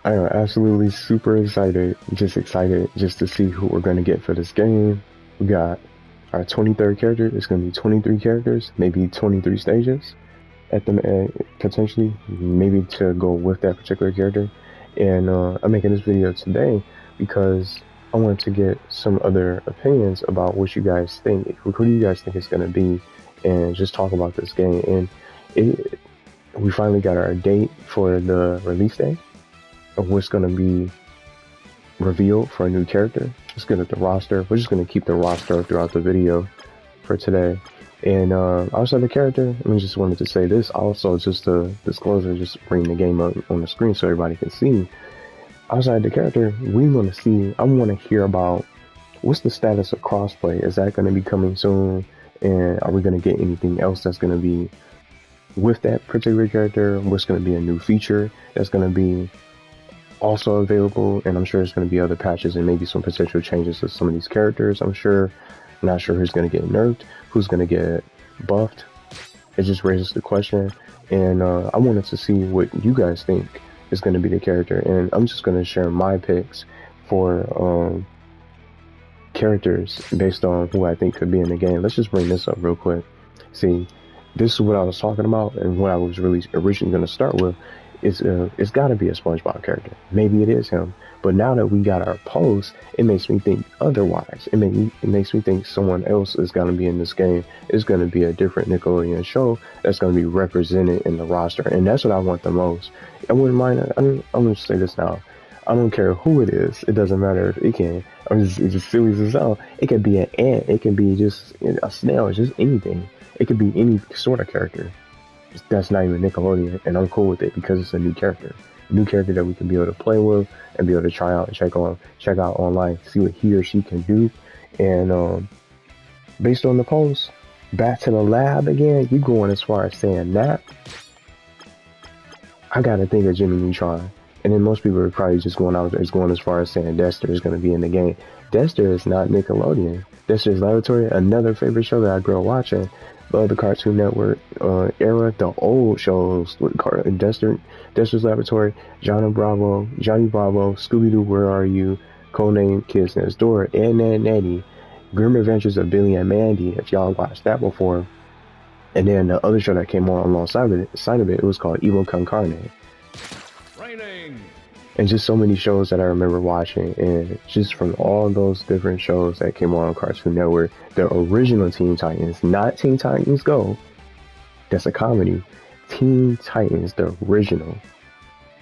I am absolutely super excited, just to see who we're going to get for this game. We got our 23rd character. It's going to be 23 characters, maybe 23 stages at the potentially, maybe to go with that particular character. And I'm making this video today because I want to get some other opinions about what you guys think, who do you guys think it's going to be, and just talk about this game. And we finally got our date for the release date of what's going to be revealed for a new character. Let's get at the roster. We're just going to keep the roster throughout the video for today. And outside the character, I just wanted to say this also, just to disclosure, just bring the game up on the screen so everybody can see. Outside the character, we want to see, I want to hear about what's the status of crossplay. Is that going to be coming soon? And are we going to get anything else that's going to be with that particular character? What's going to be a new feature that's going to be also available? And I'm sure there's going to be other patches and maybe some potential changes to some of these characters. I'm not sure who's going to get nerfed, who's going to get buffed. It just raises the question. And I wanted to see what you guys think is going to be the character. And I'm just going to share my picks for characters based on who I think could be in the game. Let's just bring this up real quick. See, this is what I was talking about, and what I was really originally going to start with is it's got to be a SpongeBob character. Maybe it is him, but now that we got our post, it makes me think otherwise. It makes me think someone else is going to be in this game. It's going to be a different Nickelodeon show that's going to be represented in the roster, and that's what I want the most. I wouldn't mind. I'm going to say this now. I don't care who it is. It doesn't matter if it can. It's just silly as hell. It could be an ant. It could be just a snail. It's just anything. It could be any sort of character. That's not even Nickelodeon, and I'm cool with it because it's a new character that we can be able to play with and be able to try out and check out online, see what he or she can do. And based on the post, back to the lab again. You going as far as saying that? I gotta think of Jimmy Neutron. And then most people are probably just going as far as saying Dexter is going to be in the game. Dexter is not Nickelodeon. Dexter's Laboratory, another favorite show that I grew up watching. Love the Cartoon Network era, the old shows with Dexter's Laboratory, Johnny Bravo, Scooby-Doo, Where Are You, Codename Kids Next Door, Ed, Ned and Eddie, Grim Adventures of Billy and Mandy, if y'all watched that before. And then the other show that came on alongside of it was called Evil Con Carne. And just so many shows that I remember watching, and just from all those different shows that came on Cartoon Network, the original Teen Titans, not Teen Titans Go, that's a comedy, Teen Titans, the original.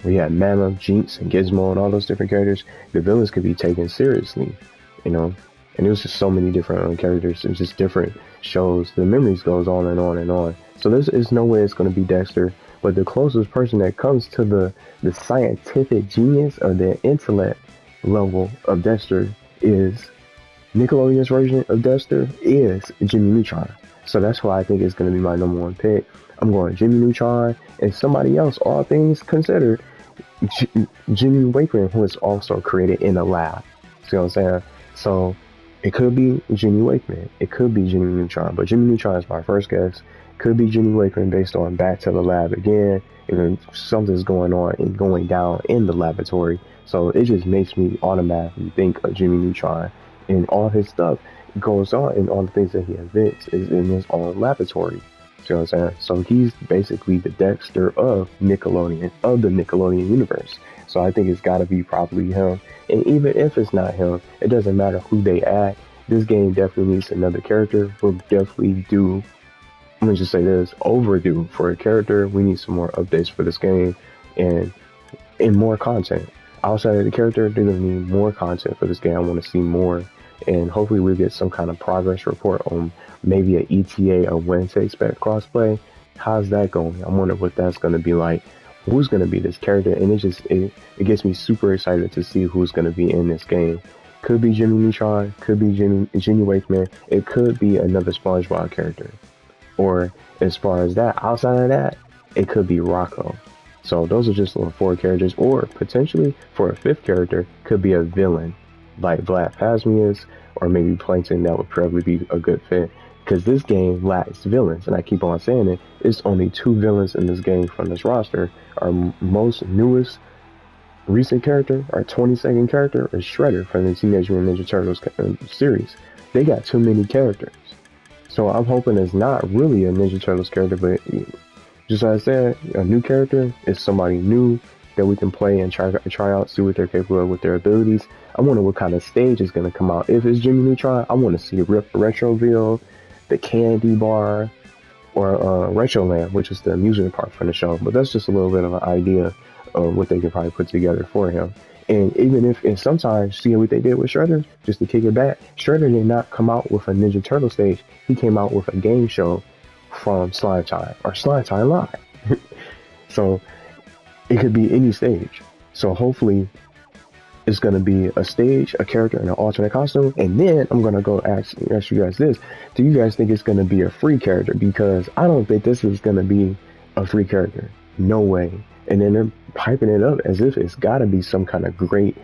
We had Mammoth, Jinx, and Gizmo, and all those different characters. The villains could be taken seriously, and it was just so many different characters and just different shows. The memories goes on and on and on. So there's no way it's going to be Dexter. But the closest person that comes to the scientific genius or the intellect level of Dexter is Nickelodeon's version of Dexter is Jimmy Neutron. So that's why I think it's going to be my #1 pick. I'm going Jimmy Neutron and somebody else, all things considered, Jimmy Wakeman, who is also created in a lab. See what I'm saying? So it could be Jimmy Wakeman. It could be Jimmy Neutron. But Jimmy Neutron is my first guess. Could be Jimmy Wakeman based on back to the lab again. And something's going on and going down in the laboratory. So it just makes me automatically think of Jimmy Neutron. And all his stuff goes on, and all the things that he invents is in his own laboratory. See what I'm saying? So he's basically the Dexter of Nickelodeon, of the Nickelodeon universe. So I think it's got to be probably him. And even if it's not him, it doesn't matter who they add. This game definitely needs another character. We'll definitely do, I'm going to just say this, overdue for a character. We need some more updates for this game and more content. Outside of the character, they're going to need more content for this game. I want to see more. And hopefully we'll get some kind of progress report on maybe an ETA of when to expect crossplay. How's that going? I wonder what that's going to be like. Who's going to be this character? And it gets me super excited to see who's going to be in this game. Could be Jimmy Neutron, could be Jimmy Wakeman. It could be another SpongeBob character. Or as far as that, outside of that, it could be Rocco. So those are just little 4 characters. Or potentially for a 5th character, could be a villain like Black Phasmius or maybe Plankton. That would probably be a good fit. Because this game lacks villains, and I keep on saying it. It's only 2 villains in this game from this roster. Our most newest recent character, our 22nd character, is Shredder from the Teenage Mutant Ninja Turtles series. They got too many characters. So I'm hoping it's not really a Ninja Turtles character, but just like I said, a new character is somebody new that we can play and try out, see what they're capable of with their abilities. I wonder what kind of stage is going to come out. If it's Jimmy Neutron, I want to see Retroville, the Candy Bar, or Retroland, which is the amusement park from the show. But that's just a little bit of an idea of what they could probably put together for him. And even if, and sometimes, see what they did with Shredder, just to kick it back, Shredder did not come out with a Ninja Turtle stage. He came out with a game show from Slime Time, or Slime Time Live. So it could be any stage. So hopefully it's going to be a stage, a character, and an alternate costume. And then I'm going to go ask you guys this. Do you guys think it's going to be a free character? Because I don't think this is going to be a free character. No way. And then they're hyping it up as if it's got to be some kind of great,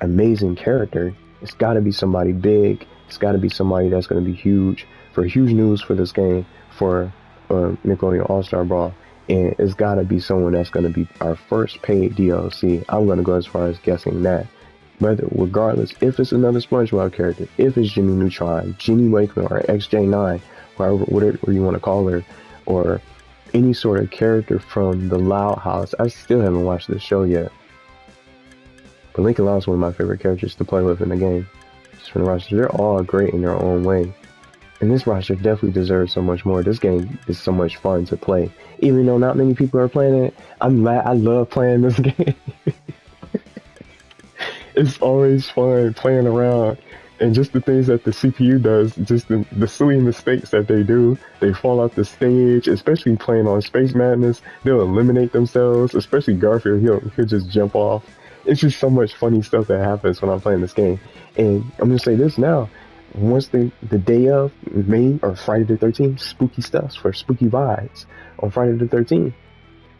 amazing character. It's got to be somebody big. It's got to be somebody that's going to be huge, for huge news for this game, for Nickelodeon All-Star Brawl. And it's got to be someone that's going to be our first paid DLC. I'm going to go as far as guessing that. Regardless, if it's another SpongeBob character, if it's Jimmy Neutron, Jenny Wakeman, or XJ9, whatever you want to call her, or any sort of character from the Loud House. I still haven't watched this show yet. But Lincoln Loud is one of my favorite characters to play with in the game. Just from the roster, they're all great in their own way. And this roster definitely deserves so much more. This game is so much fun to play. Even though not many people are playing it, I love playing this game. It's always fun playing around. And just the things that the CPU does, just the silly mistakes that they do, they fall off the stage, especially playing on Space Madness, they'll eliminate themselves, especially Garfield, he'll just jump off. It's just so much funny stuff that happens when I'm playing this game. And I'm going to say this now, once the day of May or Friday the 13th, spooky stuff for spooky vibes on Friday the 13th,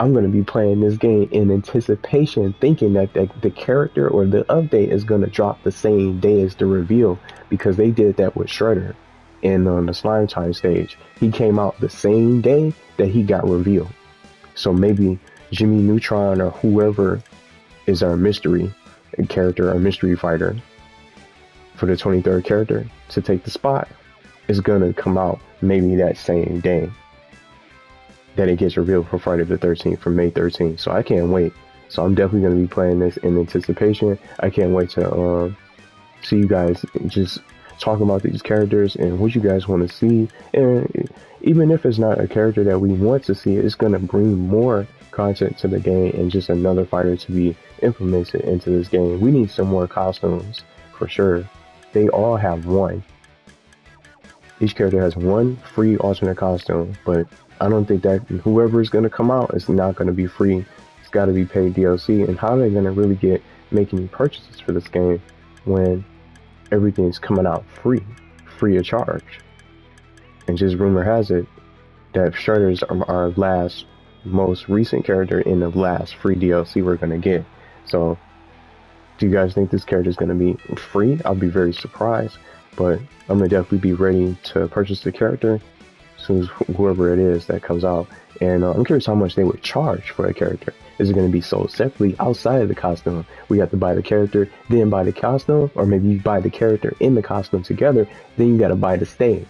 I'm going to be playing this game in anticipation, thinking that the character or the update is going to drop the same day as the reveal, because they did that with Shredder in on the Slime Time stage. He came out the same day that he got revealed. So maybe Jimmy Neutron or whoever is our mystery character, our mystery fighter for the 23rd character to take the spot is going to come out maybe that same day that it gets revealed for Friday the 13th, for May 13th. So I can't wait. So I'm definitely going to be playing this in anticipation. I can't wait to see you guys just talk about these characters and what you guys want to see. And even if it's not a character that we want to see, it's going to bring more content to the game and just another fighter to be implemented into this game. We need some more costumes for sure. They all have one. Each character has one free alternate costume, but I don't think that whoever is going to come out is not going to be free. It's got to be paid DLC. And how are they going to really get making purchases for this game when everything's coming out free of charge? And just rumor has it that Shredder's our last, most recent character in the last free DLC we're going to get. So do you guys think this character is going to be free? I'll be very surprised, but I'm going to definitely be ready to purchase the character as soon as whoever it is that comes out. And I'm curious how much they would charge for a character. Is it going to be sold separately outside of the costume? We have to buy the character, then buy the costume, or maybe you buy the character in the costume together, then you got to buy the stage.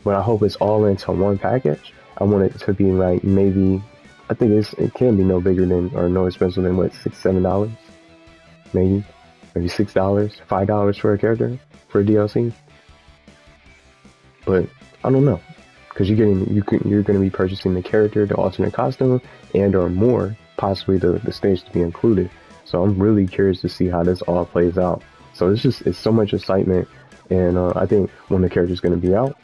But I hope it's all into one package. I want it to be like maybe, I think it can be no bigger than, or no expensive than what, $6-7? Maybe $6, $5 for a character for a DLC. But I don't know, because you're going to be purchasing the character, the alternate costume, and or more, possibly the stage to be included. So I'm really curious to see how this all plays out. So it's so much excitement, and I think when the character is going to be out,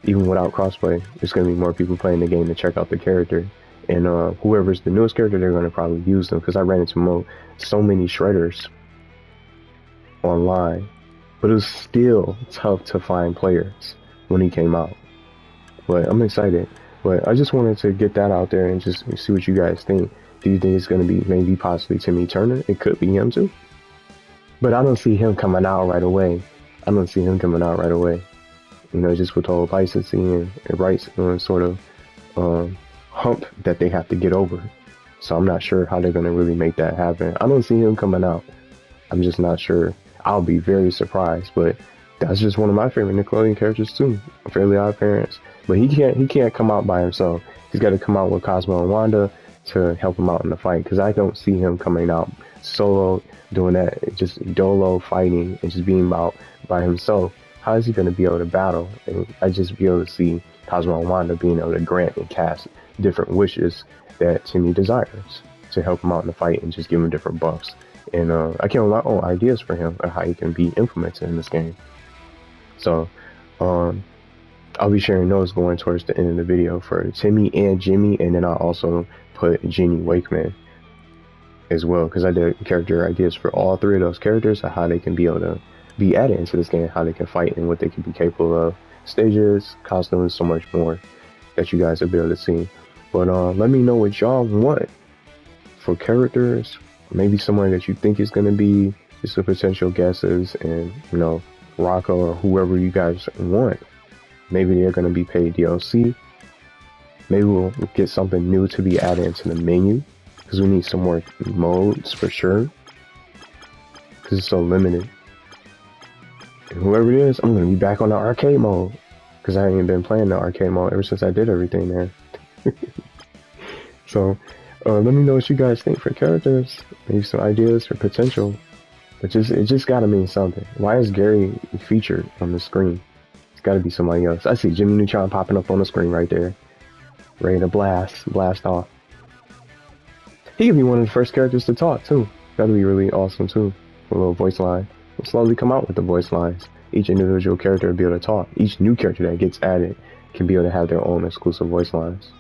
even without crossplay, there's going to be more people playing the game to check out the character. And whoever's the newest character, they're going to probably use them, because I ran into so many Shredders online, but it was still tough to find players when he came out. But I'm excited. But I just wanted to get that out there and just see what you guys think. Do you think it's going to be maybe possibly Timmy Turner? It could be him too. But I don't see him coming out right away. You know, just with the whole licensing and rights sort of hump that they have to get over. So I'm not sure how they're gonna really make that happen. I don't see him coming out. I'm just not sure. I'll be very surprised, but that's just one of my favorite Nickelodeon characters too. Fairly Odd Parents, but he can't come out by himself. He's got to come out with Cosmo and Wanda to help him out in the fight, because I don't see him coming out solo doing that, just dolo fighting and just being out by himself. How is he going to be able to battle? And I just be able to see Cosmo and Wanda being able to grant and cast different wishes that Timmy desires to help him out in the fight and just give him different buffs. And I came up with my own ideas for him of how he can be implemented in this game. So I'll be sharing those going towards the end of the video for Timmy and Jimmy, and then I'll also put Jenny Wakeman as well, because I did character ideas for all three of those characters of how they can be able to be added into this game, how they can fight and what they can be capable of, stages, costumes, so much more that you guys will be able to see. But let me know what y'all want for characters, maybe somewhere that you think is going to be, just the potential guesses, and you know, Rocco or whoever you guys want. Maybe they're going to be paid DLC. Maybe we'll get something new to be added into the menu, because we need some more modes for sure, because it's so limited. And whoever it is, I'm going to be back on the arcade mode, because I ain't been playing the arcade mode ever since I did everything there. So let me know what you guys think for characters, maybe some ideas for potential. But it just gotta mean something. Why is Gary featured on the screen? It's gotta be somebody else. I see Jimmy Neutron popping up on the screen right there, ready to blast off. He could be one of the first characters to talk too. That'd be really awesome too. A little voice line. We'll slowly come out with the voice lines. Each individual character will be able to talk. Each new character that gets added can be able to have their own exclusive voice lines.